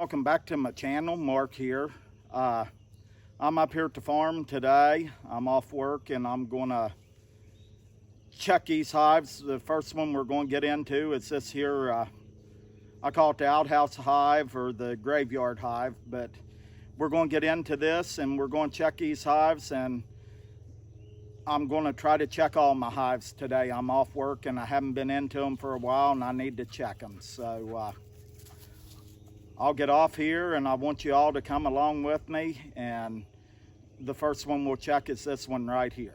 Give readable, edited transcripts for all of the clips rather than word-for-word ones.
Welcome back to my channel. Mark here. I'm up here at the farm today. I'm off work and I'm gonna check these hives. The first one we're going to get into is this here, I call it the outhouse hive or the graveyard hive, but we're going to get into this and we're going to check these hives, and I'm going to try to check all my hives today. I'm off work and I haven't been into them for a while and I need to check them. So I'll get off here and I want you all to come along with me, and the first one we'll check is this one right here.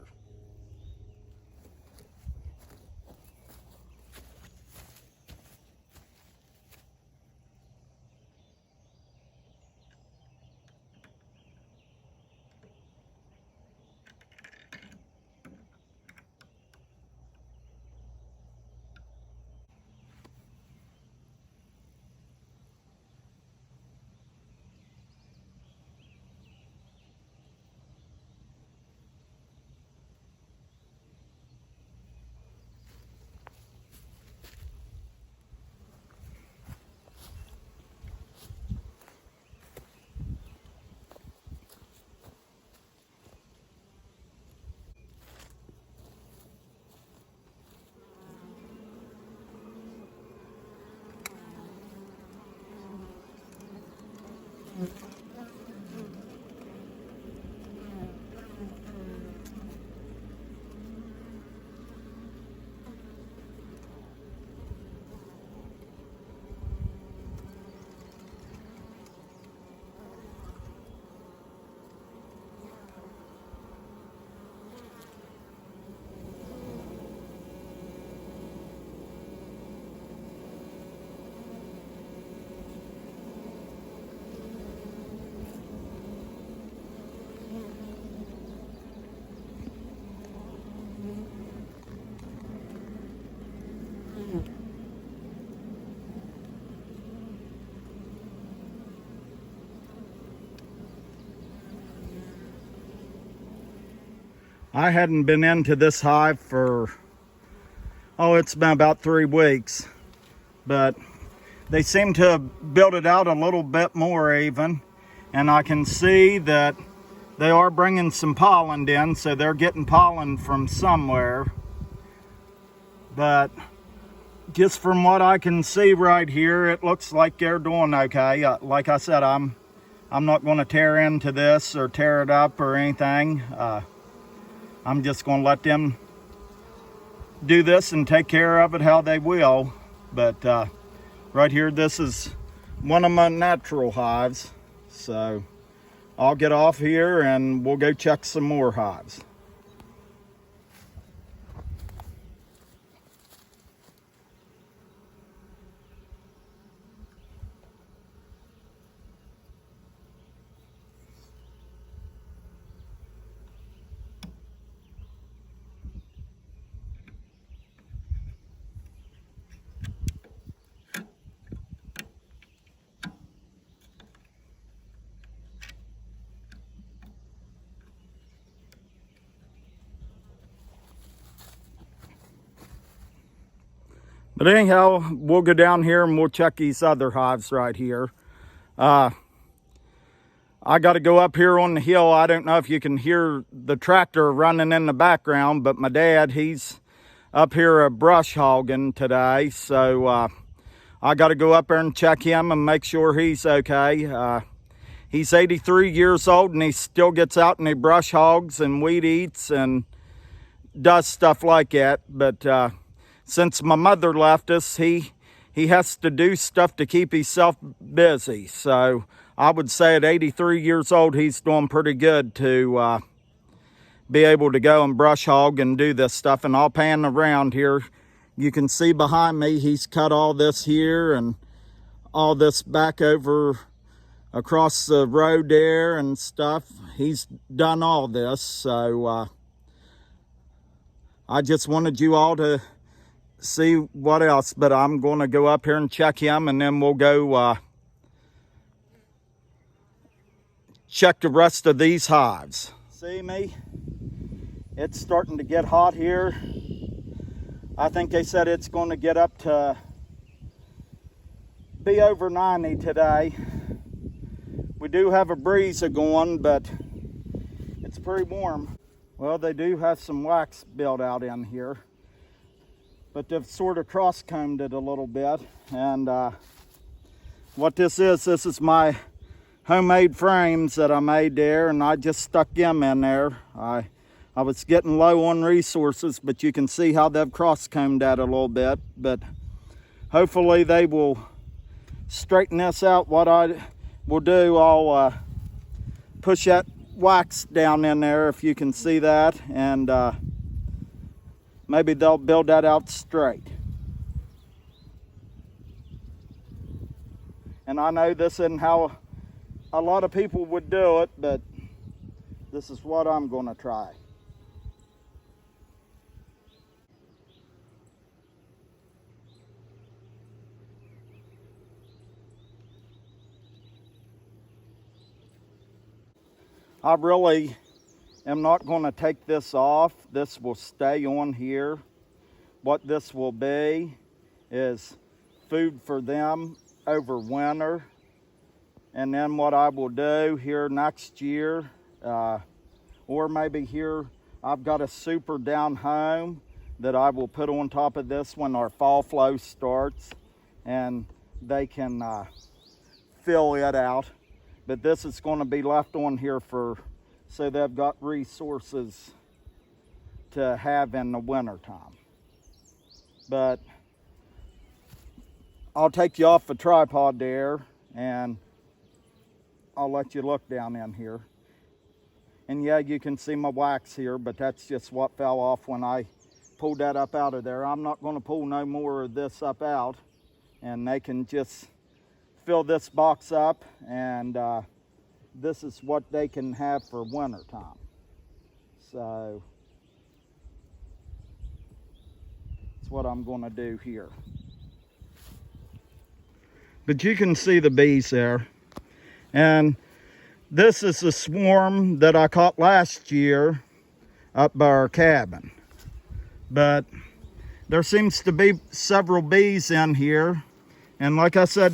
I hadn't been into this hive for, it's been about 3 weeks, but they seem to have built it out a little bit more even, and I can see that they are bringing some pollen in, so they're getting pollen from somewhere. But just from what I can see right here, it looks like they're doing okay. Like I said, I'm not going to tear into this or tear it up or anything. I'm just going to let them do this and take care of it how they will. But right here, this is one of my natural hives. So I'll get off here and we'll go check some more hives. But anyhow, we'll go down here and we'll check these other hives right here. I got to go up here on the hill. I don't know if you can hear the tractor running in the background, but my dad, he's up here brush hogging today. So I got to go up there and check him and make sure he's okay. He's 83 years old and he still gets out and he brush hogs and weed eats and does stuff like that. But since my mother left us, he has to do stuff to keep himself busy. So I would say at 83 years old, he's doing pretty good to be able to go and brush hog and do this stuff. And I'll pan around here. You can see behind me, he's cut all this here and all this back over across the road there and stuff. He's done all this. So I just wanted you all to see what else, but I'm going to go up here and check him, and then we'll go check the rest of these hives. See me? It's starting to get hot here. I think they said it's going to get up to be over 90 today. We do have a breeze going, but it's pretty warm. Well, they do have some wax built out in here, but they've sort of cross-combed it a little bit. And what this is my homemade frames that I made there, and I just stuck them in there. I was getting low on resources, but you can see how they've cross-combed that a little bit. But hopefully they will straighten this out. What I will do, I'll push that wax down in there, if you can see that, and maybe they'll build that out straight. And I know this isn't how a lot of people would do it, but this is what I'm going to try. I really am not going to take this off. This will stay on here. What this will be is food for them over winter. And then what I will do here next year, or maybe here, I've got a super down home that I will put on top of this when our fall flow starts, and they can fill it out. But this is going to be left on here so they've got resources to have in the winter time. But I'll take you off the tripod there, and I'll let you look down in here. And yeah, you can see my wax here, but that's just what fell off when I pulled that up out of there. I'm not going to pull no more of this up out, and they can just fill this box up, and this is what they can have for winter time. So that's what I'm going to do here. But you can see the bees there. And this is a swarm that I caught last year up by our cabin. But there seems to be several bees in here. And like I said,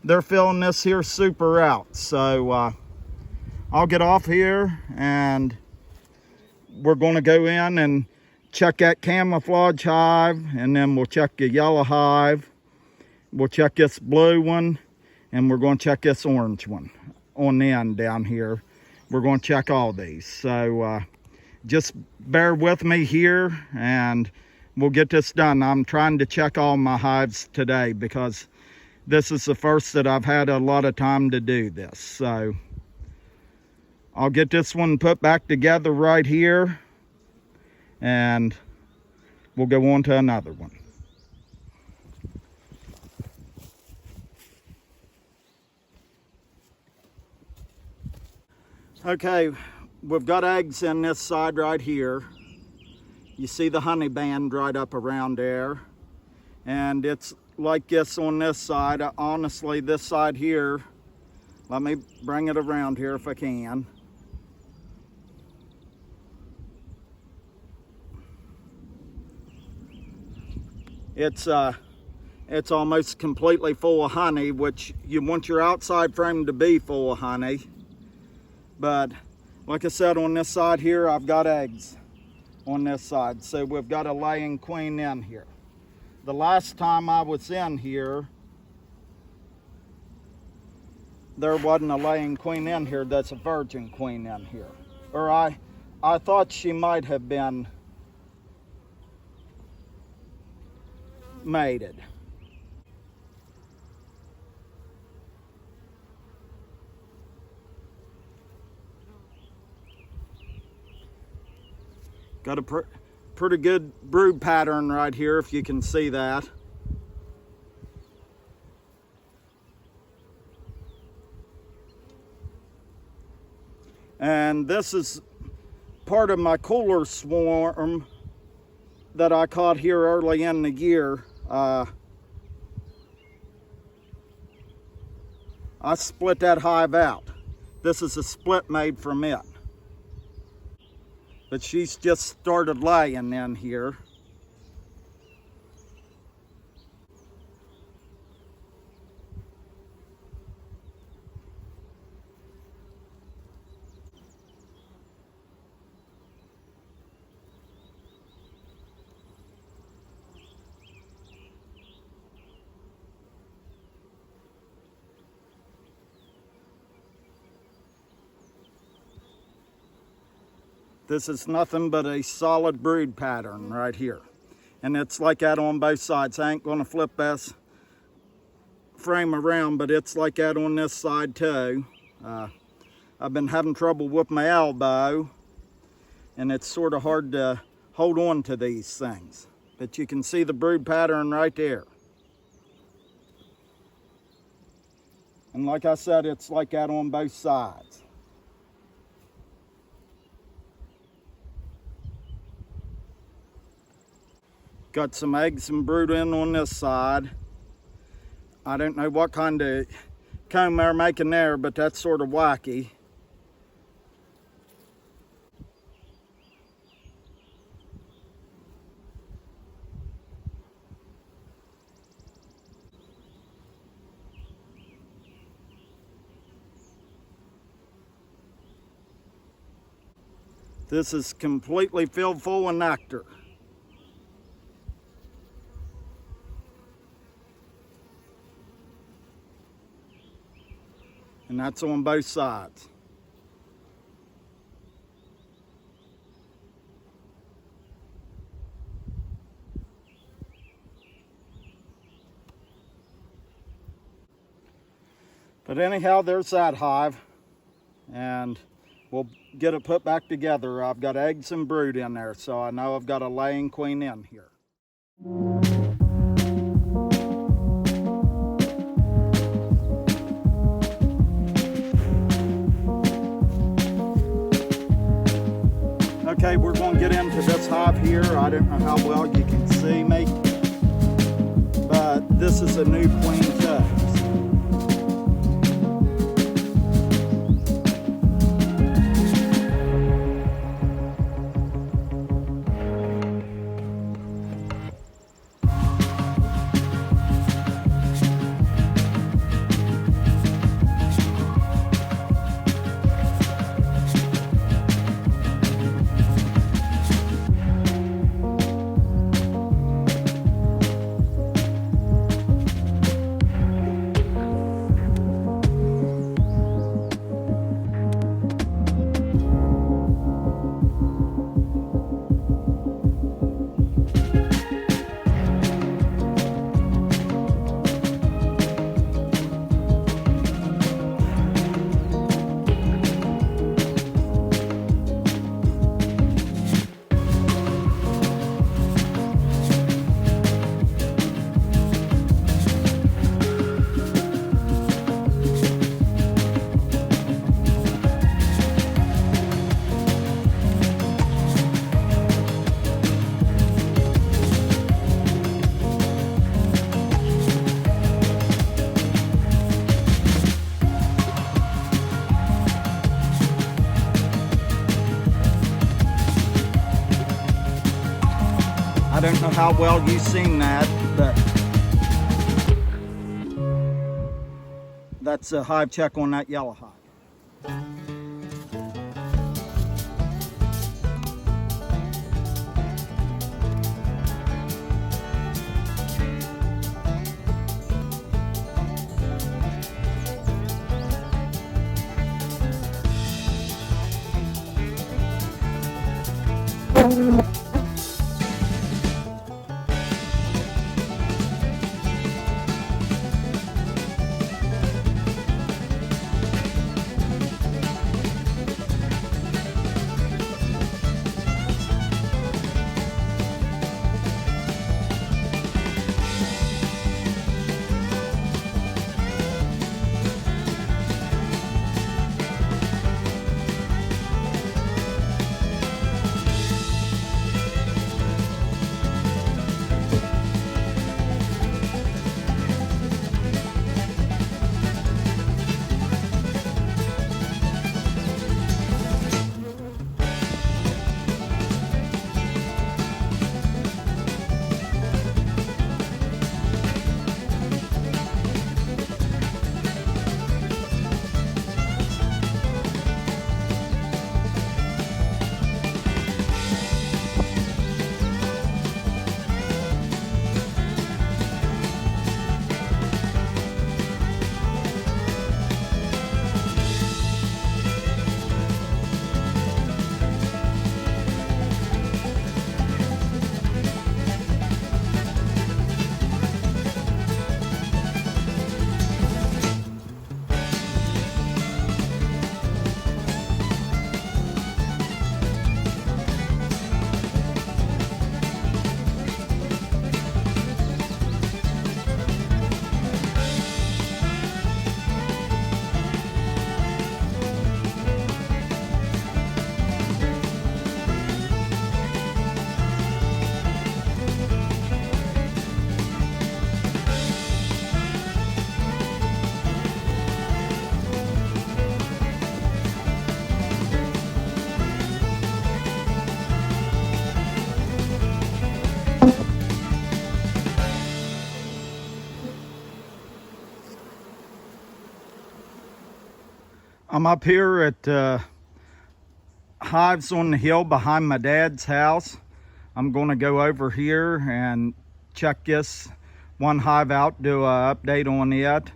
they're filling this here super out. So I'll get off here, and we're going to go in and check that camouflage hive, and then we'll check the yellow hive. We'll check this blue one, and we're going to check this orange one on the end down here. We're going to check all these. So just bear with me here, and we'll get this done. I'm trying to check all my hives today because this is the first that I've had a lot of time to do this. So I'll get this one put back together right here, and we'll go on to another one. Okay, we've got eggs in this side right here. You see the honey band right up around there. And it's like this on this side. Honestly, this side here, let me bring it around here if I can. It's almost completely full of honey, which you want your outside frame to be full of honey. But like I said, on this side here, I've got eggs on this side. So we've got a laying queen in here. The last time I was in here, there wasn't a laying queen in here. That's a virgin queen in here. Or I thought she might have been mated. Got a pretty good brood pattern right here, if you can see that. And this is part of my cooler swarm that I caught here early in the year. I split that hive out. This is a split made from it. But she's just started laying in here. This is nothing but a solid brood pattern right here. And it's like that on both sides. I ain't gonna flip this frame around, but it's like that on this side too. I've been having trouble with my elbow, and it's sort of hard to hold on to these things. But you can see the brood pattern right there. And like I said, it's like that on both sides. Got some eggs and brood in on this side. I don't know what kind of comb they're making there, but that's sort of wacky. This is completely filled full of nectar. And that's on both sides. But anyhow, there's that hive, and we'll get it put back together. I've got eggs and brood in there, so I know I've got a laying queen in here. Okay, we're going to get into this hive here. I don't know how well you can see me, but this is a new queen too. I don't know how well you've seen that, but that's a hive check on that yellow hive. I'm up here at hives on the hill behind my dad's house. I'm going to go over here and check this one hive out, do an update on it.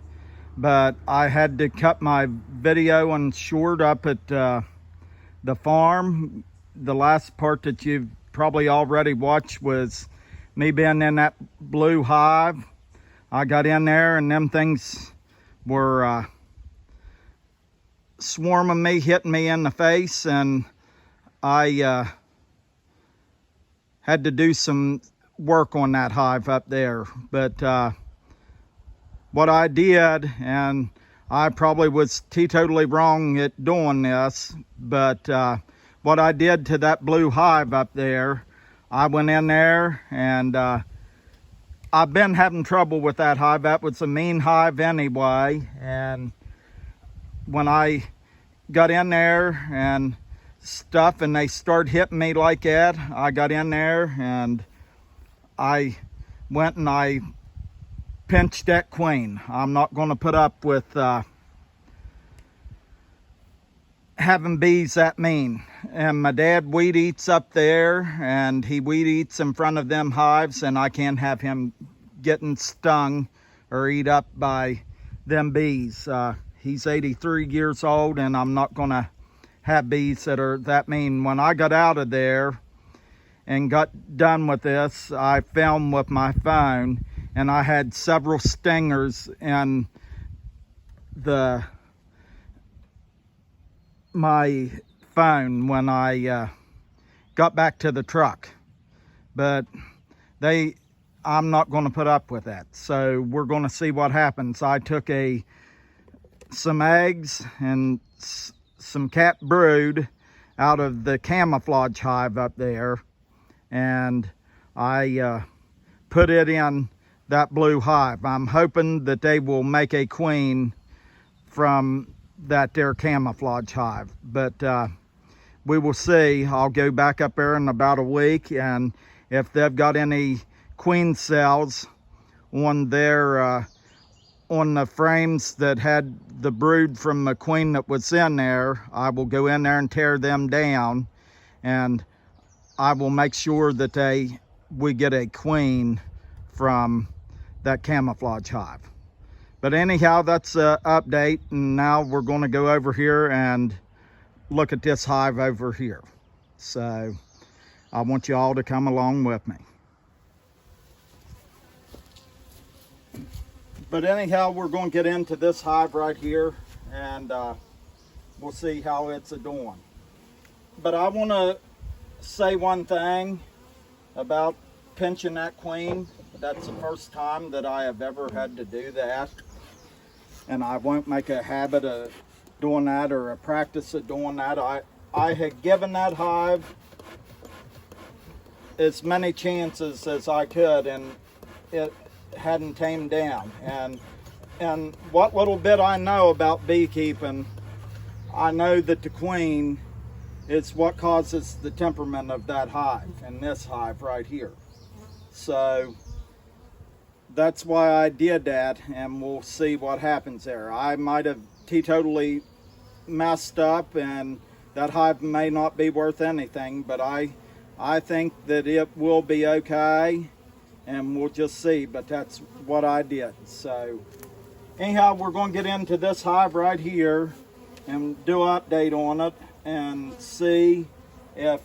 But I had to cut my video and short up at the farm. The last part that you've probably already watched was me being in that blue hive. I got in there and them things were swarming me, hitting me in the face, and I had to do some work on that hive up there. But what I did, and I probably was teetotally wrong at doing this, but what I did to that blue hive up there, I went in there and I've been having trouble with that hive. That was a mean hive anyway, and when I got in there and stuff and they started hitting me like that, I got in there and I went and I pinched that queen. I'm not going to put up with having bees that mean. And my dad weed eats up there, and he weed eats in front of them hives, and I can't have him getting stung or eat up by them bees. He's 83 years old, and I'm not going to have bees that are that mean. When I got out of there and got done with this, I filmed with my phone, and I had several stingers in my phone when I got back to the truck. But I'm not going to put up with that. So we're going to see what happens. I took some eggs and some cat brood out of the camouflage hive up there, and I put it in that blue hive. I'm hoping that they will make a queen from that there camouflage hive, but we will see. I'll go back up there in about a week, and if they've got any queen cells on their on the frames that had the brood from the queen that was in there, I will go in there and tear them down, and I will make sure that we get a queen from that camouflage hive. But anyhow, that's an update, and now we're going to go over here and look at this hive over here. So I want you all to come along with me. But anyhow, we're going to get into this hive right here, and we'll see how it's doing. But I want to say one thing about pinching that queen. That's the first time that I have ever had to do that, and I won't make a habit of doing that or a practice of doing that. I had given that hive as many chances as I could, and it hadn't tamed down. And what little bit I know about beekeeping, I know that the queen is what causes the temperament of that hive, and this hive right here. So that's why I did that, and we'll see what happens there. I might have teetotally messed up, and that hive may not be worth anything, but I think that it will be okay, and we'll just see. But that's what I did. So anyhow, we're going to get into this hive right here and do an update on it and see if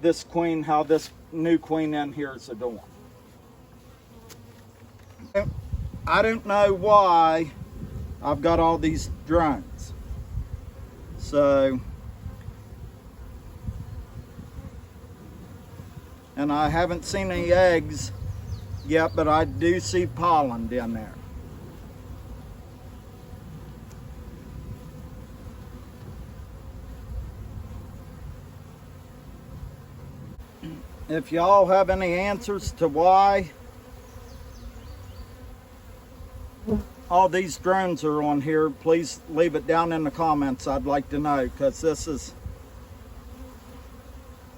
this queen, how this new queen in here is doing. I don't know why I've got all these drones. So, and I haven't seen any eggs yet, but I do see pollen down there. If y'all have any answers to why all these drones are on here, please leave it down in the comments. I'd like to know, because this is,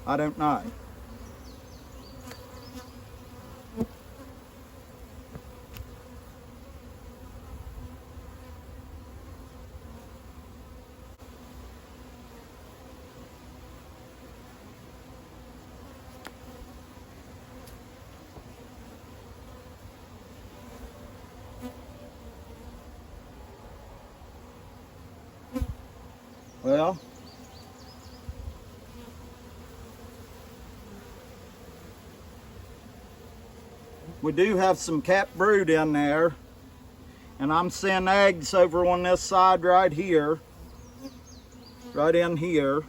I don't know. Well, we do have some capped brood in there, and I'm seeing eggs over on this side right here, right in here.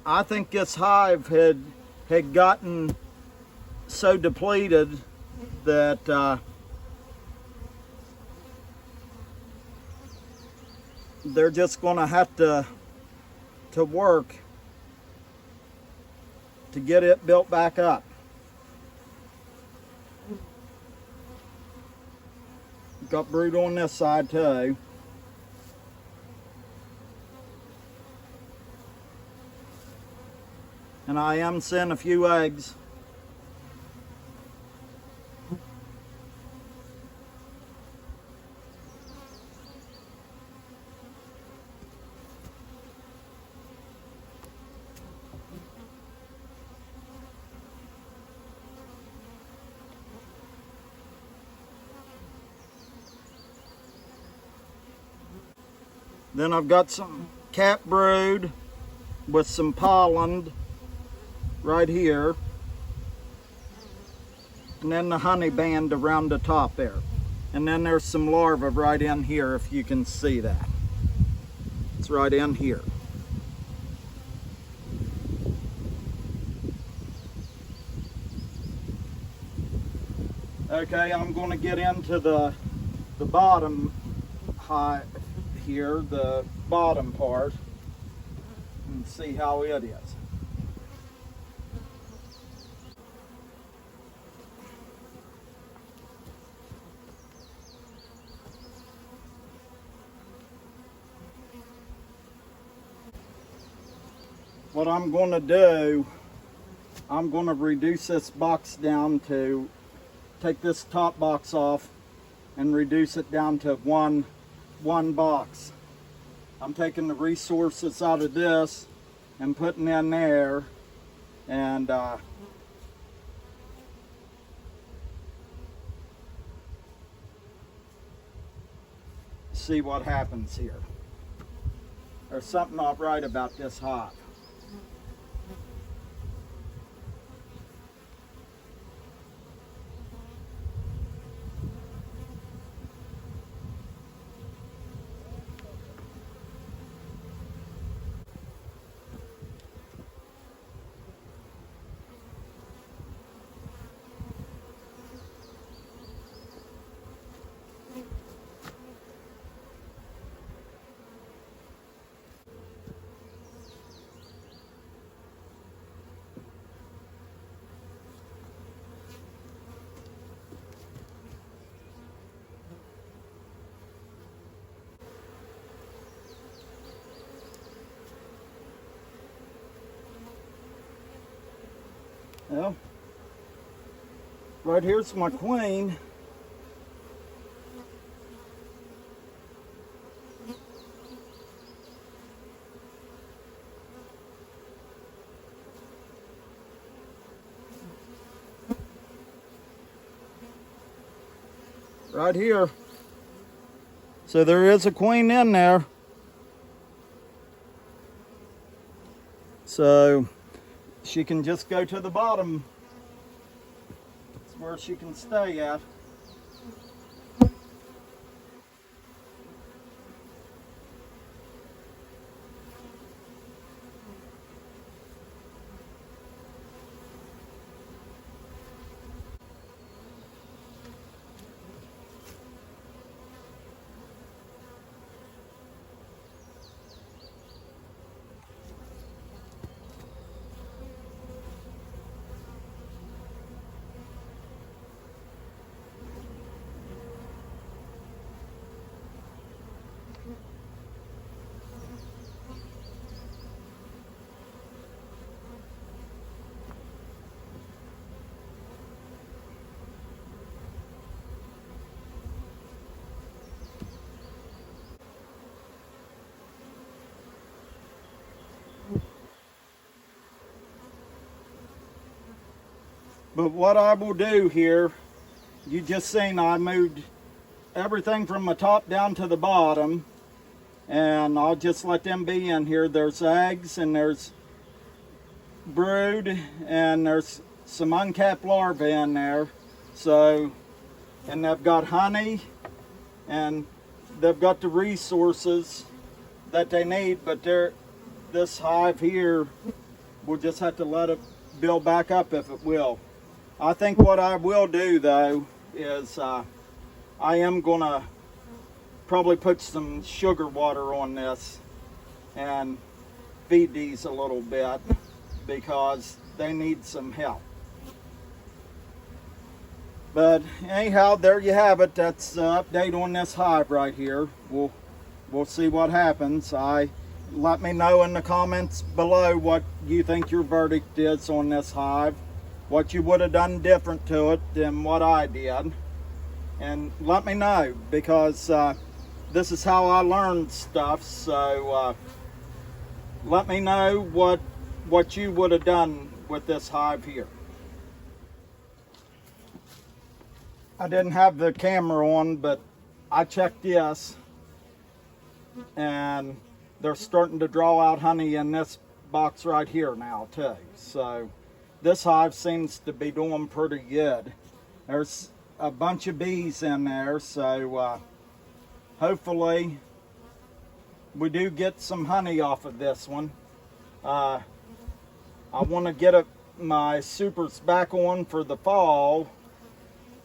I think this hive had gotten so depleted that they're just going to have to work to get it built back up. Got brood on this side too. And I am seeing a few eggs. Then I've got some capped brood with some pollen right here. And then the honey band around the top there. And then there's some larvae right in here, if you can see that. It's right in here. Okay, I'm going to get into the bottom hive here, the bottom part, and see how it is. What I'm going to do, I'm going to reduce this box down to, take this top box off and reduce it down to one box. I'm taking the resources out of this and putting in there, and see what happens here. There's something not right about this hive. Well, right here's my queen. Right here. So there is a queen in there. So she can just go to the bottom. That's where she can stay at. But what I will do here, you just seen I moved everything from the top down to the bottom. and I'll just let them be in here. There's eggs and there's brood and there's some uncapped larvae in there. So, and they've got honey and they've got the resources that they need, but this hive here, we'll just have to let it build back up if it will. I think what I will do though is I am gonna probably put some sugar water on this and feed these a little bit because they need some help. But anyhow, there you have it. That's the update on this hive right here. We'll see what happens. Let me know in the comments below what you think your verdict is on this hive, what you would have done different to it than what I did, and let me know, because this is how I learned stuff. So let me know what you would have done with this hive here. I didn't have the camera on, but I checked this, and they're starting to draw out honey in this box right here now too. So this hive seems to be doing pretty good. There's a bunch of bees in there, so hopefully we do get some honey off of this one. I want to get my supers back on for the fall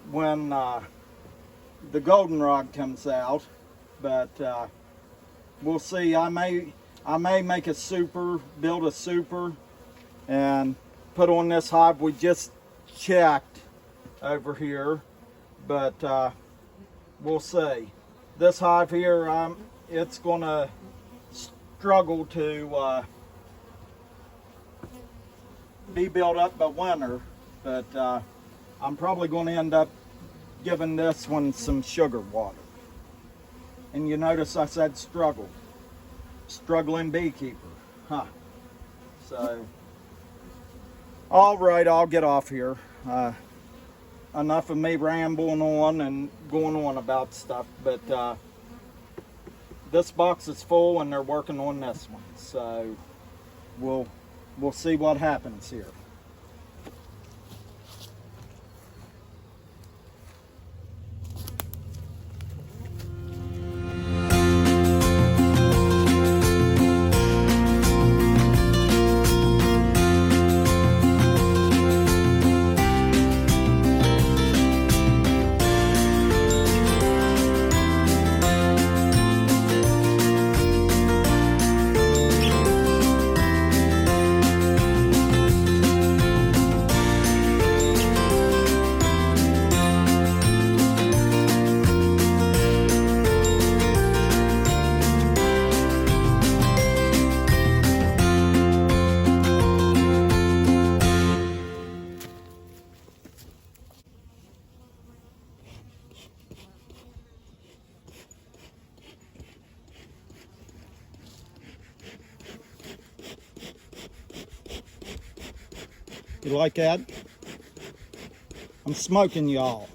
when the goldenrod comes out, but we'll see. I may make a super, build a super, and put on this hive we just checked over here, but we'll see. This hive here, it's gonna struggle to be built up by winter, but I'm probably going to end up giving this one some sugar water. And you notice I said struggle. Struggling beekeeper. Huh. So, all right, I'll get off here. Enough of me rambling on and going on about stuff, but this box is full and they're working on this one. So, we'll see what happens here. You like that? I'm smoking y'all.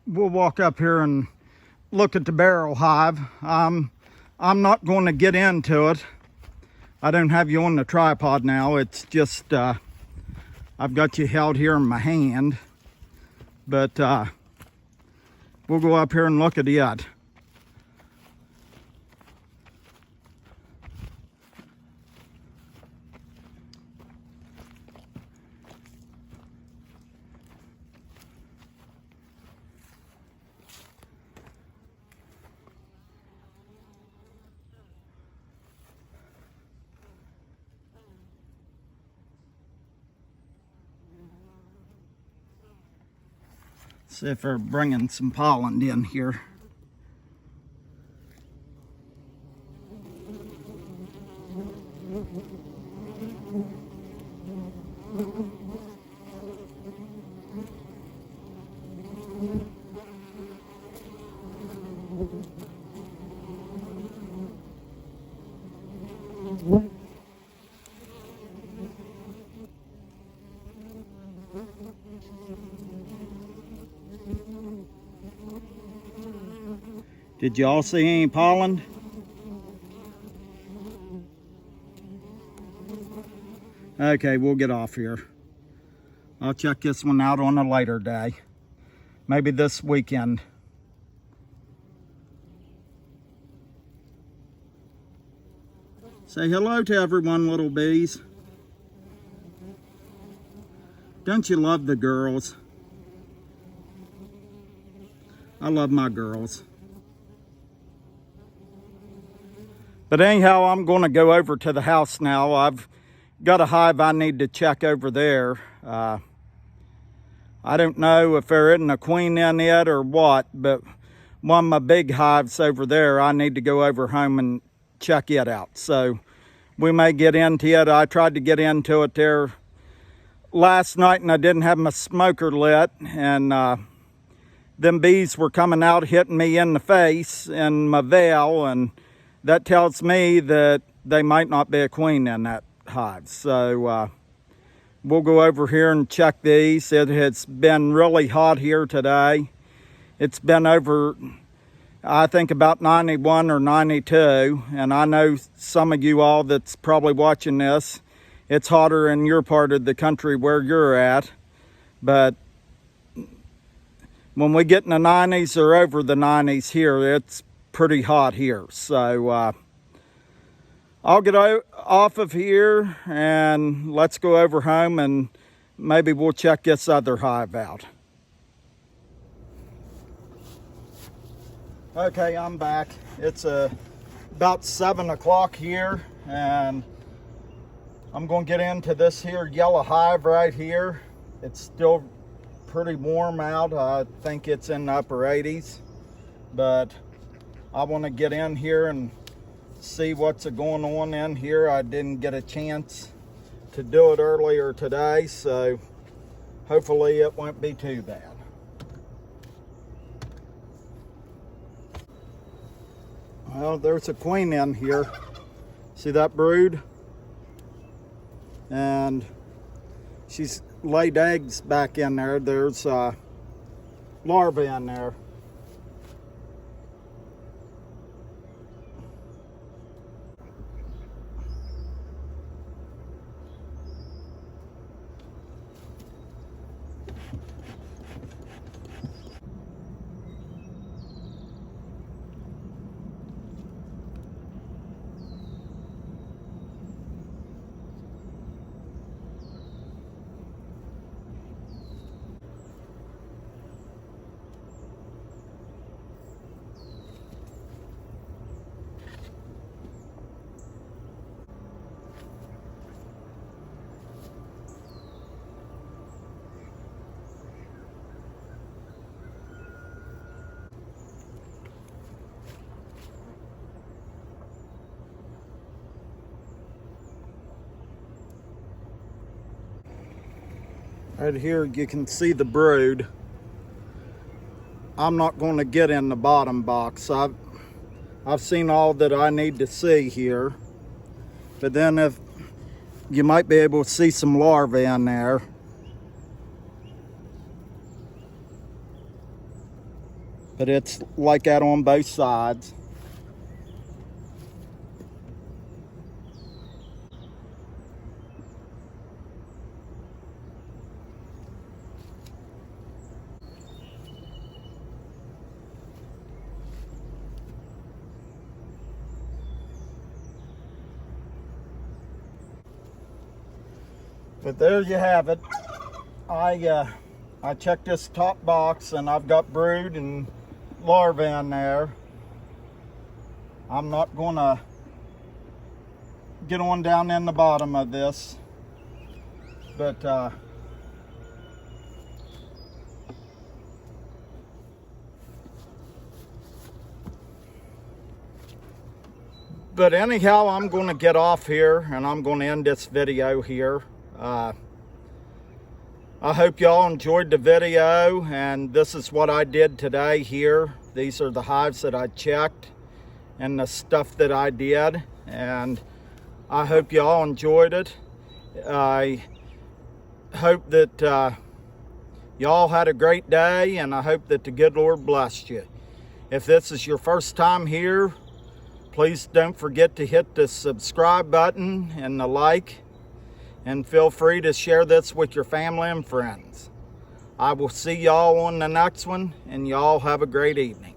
We'll walk up here and look at the barrel hive. I'm not going to get into it. I don't have you on the tripod now. It's just I've got you held here in my hand, but we'll go up here and look at it. See if they're bringing some pollen in here. Did y'all see any pollen? Okay, we'll get off here. I'll check this one out on a later day. Maybe this weekend. Say hello to everyone, little bees. Don't you love the girls? I love my girls. But anyhow, I'm going to go over to the house now. I've got a hive I need to check over there. I don't know if there isn't a queen in it or what, but one of my big hives over there, I need to go over home and check it out. So we may get into it. I tried to get into it there last night and I didn't have my smoker lit, and them bees were coming out hitting me in the face in my veil, and that tells me that they might not be a queen in that hive. So we'll go over here and check these. It has been really hot here today. It's been over, I think, about 91 or 92. And I know some of you all that's probably watching this, it's hotter in your part of the country where you're at. But when we get in the 90s or over the 90s here, it's pretty hot here. So I'll get off of here and let's go over home and maybe we'll check this other hive out. Okay, I'm back. It's about 7 o'clock here, and I'm going to get into this here yellow hive right here. It's still pretty warm out. I think it's in the upper 80s, but I want to get in here and see what's going on in here. I didn't get a chance to do it earlier today, so hopefully it won't be too bad. Well, there's a queen in here. See that brood? And she's laid eggs back in there. There's larvae in there. Right here you can see the brood. I'm not going to get in the bottom box. I've seen all that I need to see here. But then if you might be able to see some larvae in there. But it's like that on both sides. But there you have it. I checked this top box and I've got brood and larvae in there. I'm not gonna get on down in the bottom of this, but But anyhow, I'm going to get off here and I'm going to end this video here. I hope y'all enjoyed the video, and this is what I did today here. These are the hives that I checked and the stuff that I did, and I hope y'all enjoyed it. I hope that y'all had a great day, and I hope that the good Lord blessed you. If this is your first time here, please don't forget to hit the subscribe button and the like, and feel free to share this with your family and friends. I will see y'all on the next one, and y'all have a great evening.